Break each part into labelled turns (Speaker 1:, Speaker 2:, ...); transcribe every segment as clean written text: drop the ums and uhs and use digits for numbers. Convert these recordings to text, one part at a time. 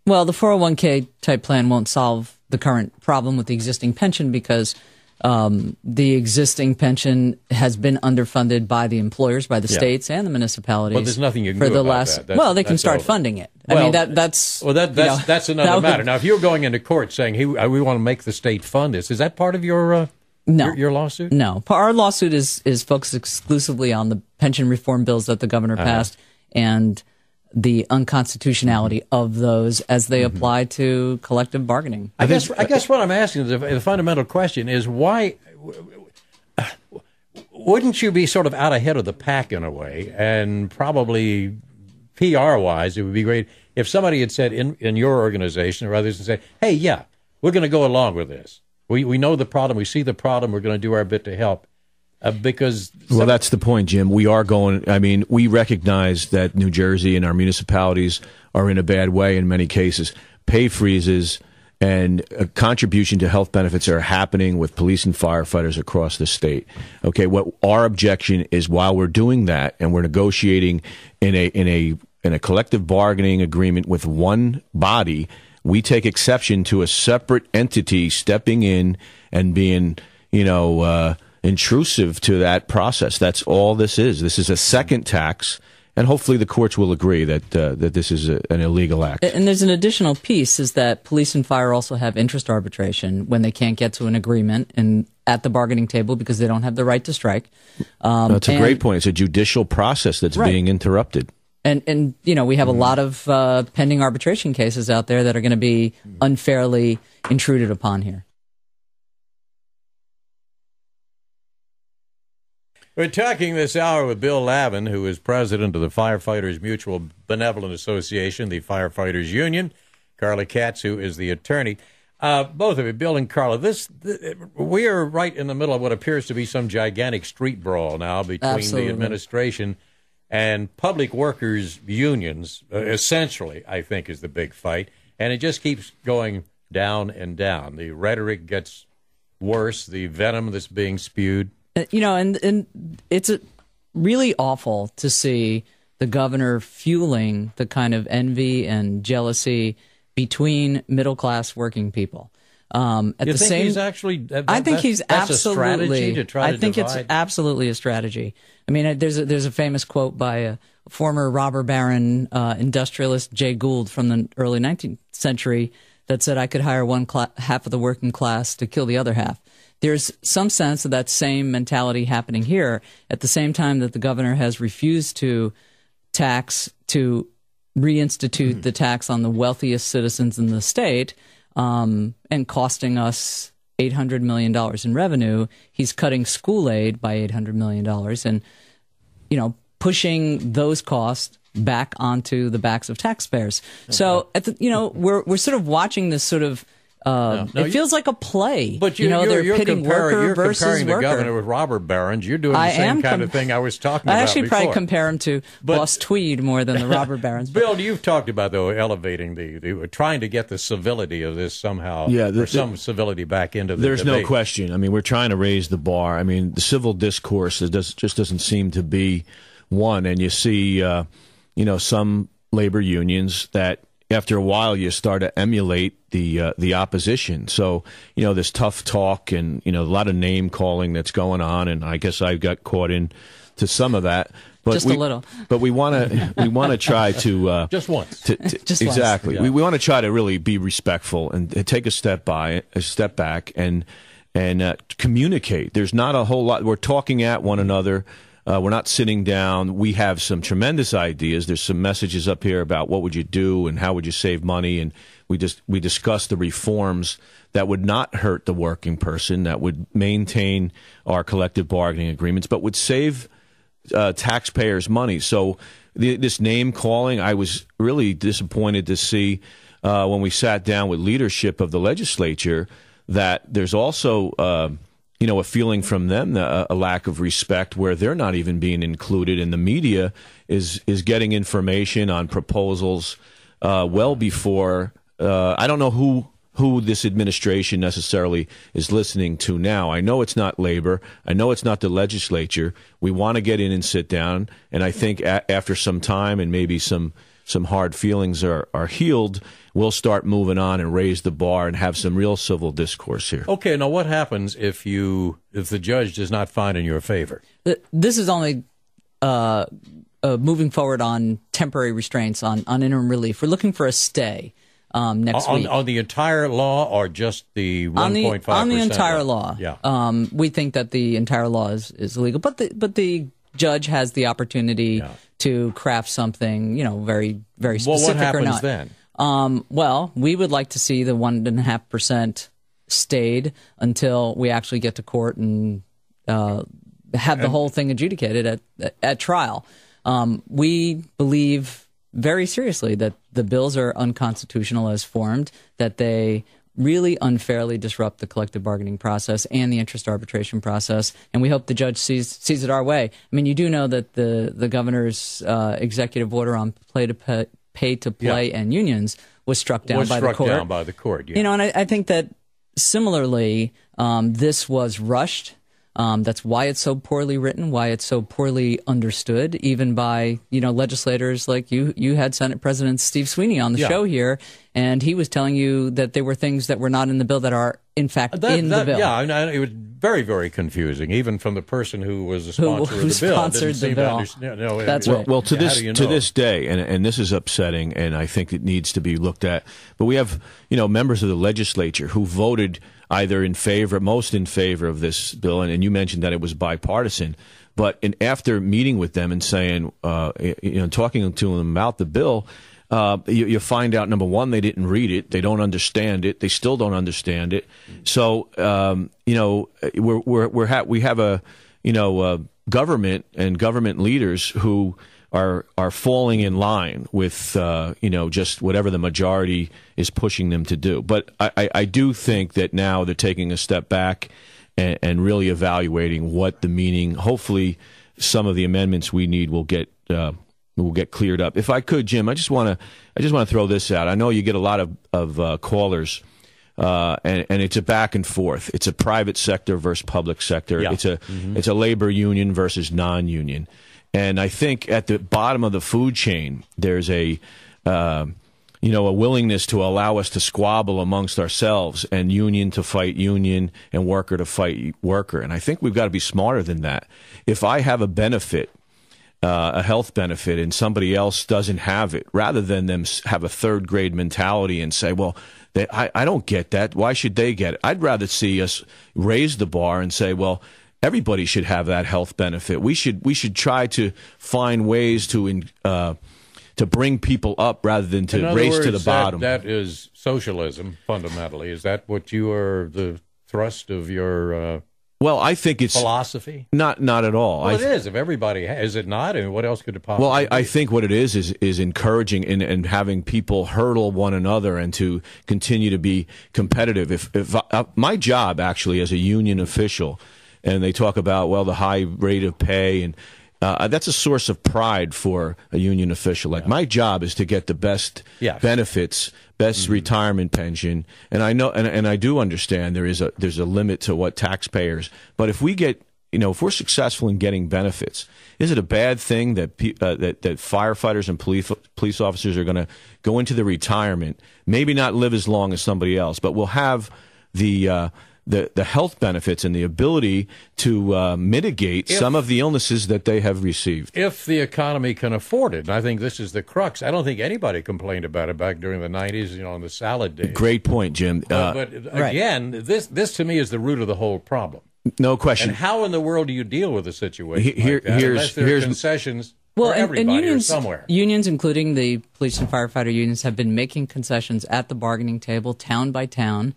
Speaker 1: Well, the 401k type plan won't solve the current problem with the existing pension because the existing pension has been underfunded by the employers, by the states and the municipalities.
Speaker 2: Well, there's nothing you can do about that.
Speaker 1: Well, they can start funding it. I mean, that's
Speaker 2: another matter. Now, if you're going into court saying, hey, we want to make the state fund this, is that part of your your lawsuit?
Speaker 1: No. Our lawsuit is focused exclusively on the pension reform bills that the governor passed and the unconstitutionality of those as they apply to collective bargaining.
Speaker 2: I guess what I'm asking is the fundamental question is why wouldn't you be sort of out ahead of the pack in a way, and probably PR-wise it would be great if somebody had said in your organization or others and say, hey, yeah, we're going to go along with this. We know the problem. We see the problem. We're going to do our bit to help. Well,
Speaker 3: that's the point, Jim. We are going. I mean, we recognize that New Jersey and our municipalities are in a bad way in many cases. Pay freezes and a contribution to health benefits are happening with police and firefighters across the state. Okay, what our objection is, while we're doing that and we're negotiating in a collective bargaining agreement with one body, we take exception to a separate entity stepping in and being, intrusive to that process. That's all this is. This is a second tax, and hopefully the courts will agree that this is an illegal act.
Speaker 1: And there's an additional piece, is that police and fire also have interest arbitration when they can't get to an agreement and at the bargaining table because they don't have the right to strike.
Speaker 3: That's a great point. It's a judicial process that's being interrupted.
Speaker 1: And we have a lot of pending arbitration cases out there that are going to be unfairly intruded upon here.
Speaker 2: We're talking this hour with Bill Lavin, who is president of the Firefighters Mutual Benevolent Association, the Firefighters Union. Carla Katz, who is the attorney. Both of you, Bill and Carla, we are right in the middle of what appears to be some gigantic street brawl now between the administration and public workers' unions, essentially, I think, is the big fight. And it just keeps going down and down. The rhetoric gets worse, the venom that's being spewed.
Speaker 1: And it's really awful to see the governor fueling the kind of envy and jealousy between middle-class working people.
Speaker 2: I think he's absolutely.
Speaker 1: It's absolutely a strategy. I mean, there's a famous quote by a former robber baron industrialist Jay Gould from the early 19th century that said, "I could hire half of the working class to kill the other half." There's some sense of that same mentality happening here at the same time that the governor has refused to reinstitute the tax on the wealthiest citizens in the state, and costing us $800 million in revenue. He's cutting school aid by $800 million and, pushing those costs back onto the backs of taxpayers. Okay. So, we're sort of watching this sort of it feels like a play.
Speaker 2: But
Speaker 1: they're pitting worker versus
Speaker 2: comparing
Speaker 1: worker.
Speaker 2: the governor with robber barons. You're doing the same kind of thing I was talking about.
Speaker 1: I actually
Speaker 2: before.
Speaker 1: Probably compare him to Boss Tweed more than the robber barons.
Speaker 2: Bill, you've talked about, though, elevating trying to get the civility of this somehow, some civility back into the
Speaker 3: There's
Speaker 2: debate.
Speaker 3: no question. I mean, we're trying to raise the bar. I mean, the civil discourse just doesn't seem to be one. And you see, some labor unions that after a while you start to emulate the opposition. So, this tough talk and, a lot of name calling that's going on. And I guess I got caught into some of that. But
Speaker 1: just a little.
Speaker 3: But we want to try to
Speaker 2: just once.
Speaker 1: Just
Speaker 3: exactly.
Speaker 1: Once.
Speaker 3: We want to try to really be respectful and take a step back and communicate. There's not a whole lot. We're talking at one another. We're not sitting down. We have some tremendous ideas. There's some messages up here about what would you do and how would you save money, and we discuss the reforms that would not hurt the working person, that would maintain our collective bargaining agreements, but would save taxpayers money. So this name calling, I was really disappointed to see when we sat down with leadership of the legislature that there's also a feeling from them, a lack of respect, where they're not even being included, and the media is getting information on proposals well before. I don't know who this administration necessarily is listening to now. I know it's not labor. I know it's not the legislature. We want to get in and sit down, and I think after some time and maybe some hard feelings are healed, we'll start moving on and raise the bar and have some real civil discourse here.
Speaker 2: Okay, now what happens if the judge does not find in your favor?
Speaker 1: This is only moving forward on temporary restraints on interim relief. We're looking for a stay next week.
Speaker 2: On the entire law or just the 1.5%?
Speaker 1: On the entire law.
Speaker 2: Yeah.
Speaker 1: We think that the entire law is illegal, but the judge has the opportunity to craft something, very, very specific.
Speaker 2: Well, what happens
Speaker 1: or not.
Speaker 2: then?
Speaker 1: Well, we would like to see the 1.5% stayed until we actually get to court and have the whole thing adjudicated at trial. We believe very seriously that the bills are unconstitutional as formed, that they really unfairly disrupt the collective bargaining process and the interest arbitration process, and we hope the judge sees it our way. I mean, you do know that the governor's executive order on pay to play and unions was struck down by the court.
Speaker 2: Yeah.
Speaker 1: And I think that similarly, this was rushed. That's why it's so poorly written, why it's so poorly understood, even by legislators like you. You had Senate President Steve Sweeney on the show here, and he was telling you that there were things that were not in the bill that are in fact in the bill.
Speaker 2: Yeah, it was very, very confusing, even from the person who was a sponsor of the bill.
Speaker 1: Sponsored the bill. That's right.
Speaker 3: Well, to this day, and this is upsetting, and I think it needs to be looked at. But we have members of the legislature who voted either most in favor of this bill, and you mentioned that it was bipartisan. But after meeting with them and saying, talking to them about the bill, you find out, number one, they didn't read it, they don't understand it, they still don't understand it. So we have a government and government leaders who are falling in line with just whatever the majority is pushing them to do. But I do think that now they're taking a step back and really evaluating what the meaning. Hopefully, some of the amendments we need will get cleared up. If I could, Jim, I just want to throw this out. I know you get a lot of callers. And it's a back and forth. It's a private sector versus public sector.
Speaker 2: Yeah.
Speaker 3: It's a labor union versus non-union. And I think at the bottom of the food chain, there's a willingness to allow us to squabble amongst ourselves, and union to fight union and worker to fight worker. And I think we've got to be smarter than that. If I have a benefit, a health benefit, and somebody else doesn't have it, rather than them have a third grade mentality and say, well, I don't get that, why should they get it? I'd rather see us raise the bar and say, well, everybody should have that health benefit. We should try to find ways to bring people up rather than to race to the bottom.
Speaker 2: That is socialism, fundamentally. Is that what the thrust of your
Speaker 3: well, I think it's
Speaker 2: philosophy?
Speaker 3: Not at all.
Speaker 2: Well, it is. If everybody is it not? I mean, what else could it possibly be?
Speaker 3: I think what it is encouraging and having people hurdle one another and to continue to be competitive. If my job actually as a union official, and they talk about, well, the high rate of pay, and that's a source of pride for a union official. Like, my job is to get the best benefits, best retirement pension, and I know, and I do understand there's a limit to what taxpayers. But if we get, if we're successful in getting benefits, is it a bad thing that that firefighters and police officers are going to go into the retirement, maybe not live as long as somebody else, but will have the health benefits and the ability to mitigate some of the illnesses that they have received? If
Speaker 2: the economy can afford it. And I think this is the crux. I don't think anybody complained about it back during the 90s, on the salad days.
Speaker 3: Great point, Jim.
Speaker 2: But again, this to me is the root of the whole problem.
Speaker 3: No question.
Speaker 2: And how in the world do you deal with a situation like that unless there are concessions for everybody
Speaker 1: unions,
Speaker 2: or somewhere?
Speaker 1: Unions, including the police and firefighter unions, have been making concessions at the bargaining table, town by town,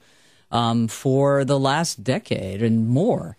Speaker 1: for the last decade and more.